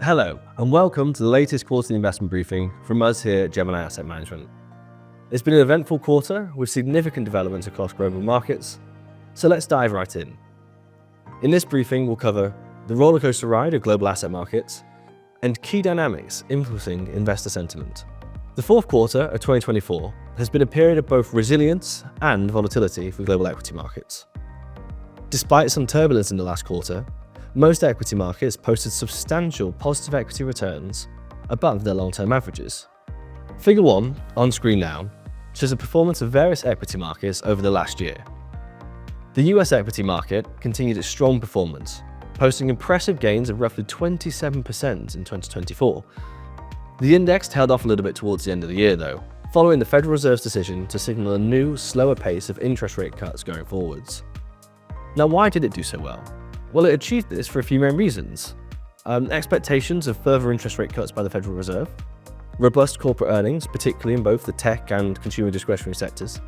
Hello, and welcome to the latest quarterly investment briefing from us here at Gemini Asset Management. It's been an eventful quarter with significant developments across global markets, so let's dive right in. In this briefing, we'll cover the rollercoaster ride of global asset markets and key dynamics influencing investor sentiment. The fourth quarter of 2024 has been a period of both resilience and volatility for global equity markets. Despite some turbulence in the last quarter, most equity markets posted substantial positive equity returns above their long-term averages. Figure 1, on screen now, shows the performance of various equity markets over the last year. The US equity market continued its strong performance, posting impressive gains of roughly 27% in 2024. The index tailed off a little bit towards the end of the year though, following the Federal Reserve's decision to signal a new, slower pace of interest rate cuts going forwards. Now, why did it do so well? Well, it achieved this for a few main reasons. Expectations of further interest rate cuts by the Federal Reserve, robust corporate earnings, particularly in both the tech and consumer discretionary sectors,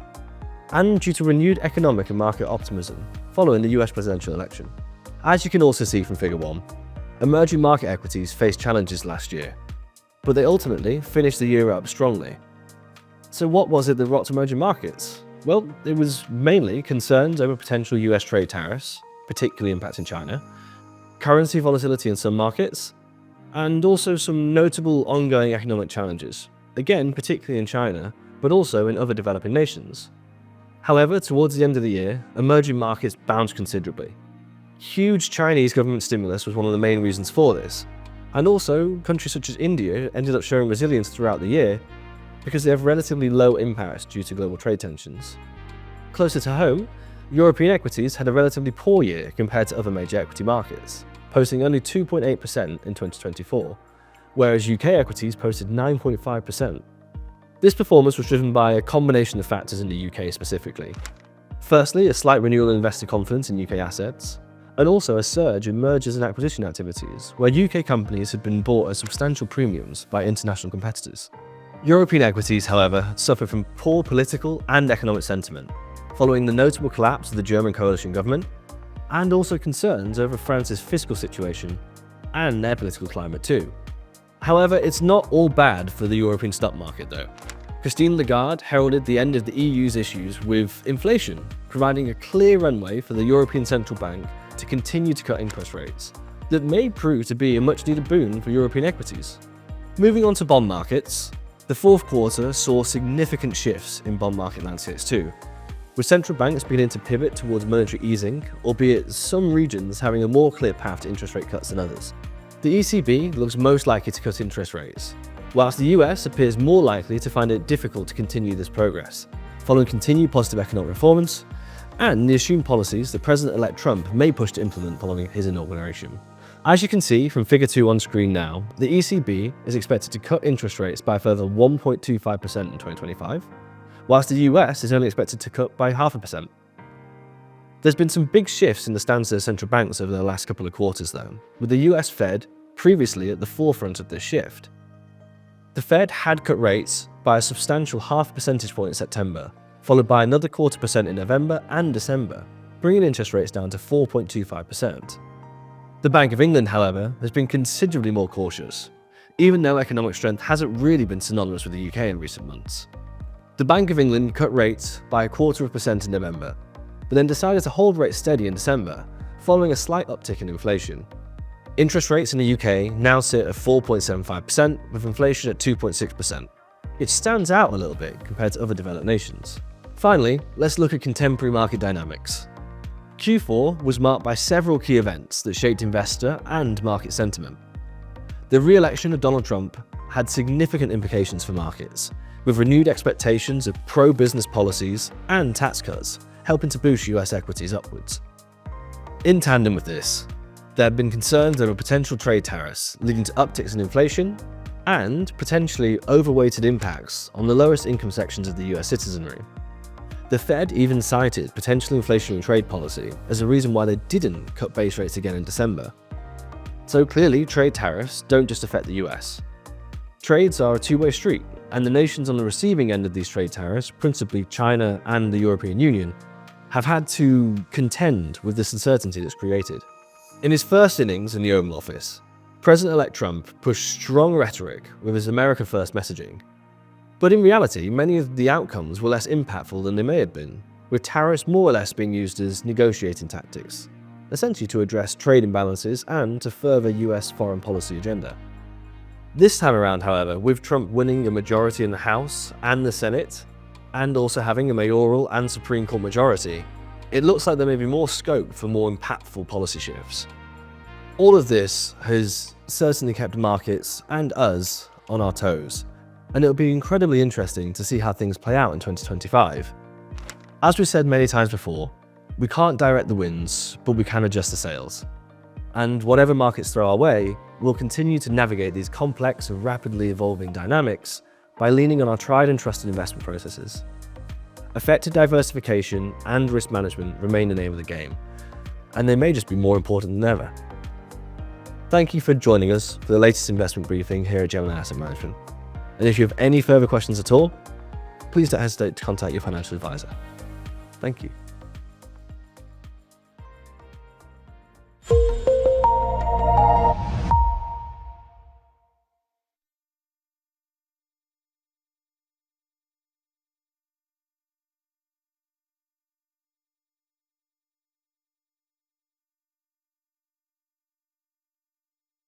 and due to renewed economic and market optimism following the US presidential election. As you can also see from Figure 1, emerging market equities faced challenges last year, but they ultimately finished the year up strongly. So what was it that rocked emerging markets? Well, it was mainly concerns over potential US trade tariffs, particularly impacting China, currency volatility in some markets, and also some notable ongoing economic challenges, again particularly in China, but also in other developing nations. However, towards the end of the year, emerging markets bounced considerably. Huge Chinese government stimulus was one of the main reasons for this, and also countries such as India ended up showing resilience throughout the year because they have relatively low impacts due to global trade tensions. Closer to home, European equities had a relatively poor year compared to other major equity markets, posting only 2.8% in 2024, whereas UK equities posted 9.5%. This performance was driven by a combination of factors in the UK specifically. Firstly, a slight renewal in investor confidence in UK assets, and also a surge in mergers and acquisition activities, where UK companies had been bought at substantial premiums by international competitors. European equities, however, suffered from poor political and economic sentiment, following the notable collapse of the German coalition government, and also concerns over France's fiscal situation and their political climate too. However, it's not all bad for the European stock market though. Christine Lagarde heralded the end of the EU's issues with inflation, providing a clear runway for the European Central Bank to continue to cut interest rates that may prove to be a much needed boon for European equities. Moving on to bond markets, the fourth quarter saw significant shifts in bond market landscapes too, with central banks beginning to pivot towards monetary easing, albeit some regions having a more clear path to interest rate cuts than others. The ECB looks most likely to cut interest rates, whilst the US appears more likely to find it difficult to continue this progress, following continued positive economic performance and the assumed policies that President-elect Trump may push to implement following his inauguration. As you can see from Figure 2 on screen now, the ECB is expected to cut interest rates by a further 1.25% in 2025, whilst the US is only expected to cut by 0.5%. There's been some big shifts in the stance of central banks over the last couple of quarters though, with the US Fed previously at the forefront of this shift. The Fed had cut rates by a substantial 0.5 percentage point in September, followed by another 0.25% in November and December, bringing interest rates down to 4.25%. The Bank of England, however, has been considerably more cautious, even though economic strength hasn't really been synonymous with the UK in recent months. The Bank of England cut rates by 0.25% in November, but then decided to hold rates steady in December, following a slight uptick in inflation. Interest rates in the UK now sit at 4.75%, with inflation at 2.6%. It stands out a little bit compared to other developed nations. Finally, let's look at contemporary market dynamics. Q4 was marked by several key events that shaped investor and market sentiment. The re-election of Donald Trump had significant implications for markets, with renewed expectations of pro-business policies and tax cuts helping to boost US equities upwards. In tandem with this, there have been concerns over potential trade tariffs leading to upticks in inflation and potentially overweighted impacts on the lowest income sections of the US citizenry. The Fed even cited potential inflationary trade policy as a reason why they didn't cut base rates again in December. So clearly, trade tariffs don't just affect the US. Trades are a two-way street, and the nations on the receiving end of these trade tariffs, principally China and the European Union, have had to contend with this uncertainty that's created. In his first innings in the Oval Office, President-elect Trump pushed strong rhetoric with his America First messaging. But in reality, many of the outcomes were less impactful than they may have been, with tariffs more or less being used as negotiating tactics, essentially to address trade imbalances and to further US foreign policy agenda. This time around, however, with Trump winning a majority in the House and the Senate, and also having a mayoral and Supreme Court majority, it looks like there may be more scope for more impactful policy shifts. All of this has certainly kept markets and us on our toes, and it'll be incredibly interesting to see how things play out in 2025. As we've said many times before, we can't direct the winds, but we can adjust the sails. And whatever markets throw our way, we'll continue to navigate these complex and rapidly evolving dynamics by leaning on our tried and trusted investment processes. Effective diversification and risk management remain the name of the game, and they may just be more important than ever. Thank you for joining us for the latest investment briefing here at Gemini Asset Management. And if you have any further questions at all, please don't hesitate to contact your financial advisor. Thank you.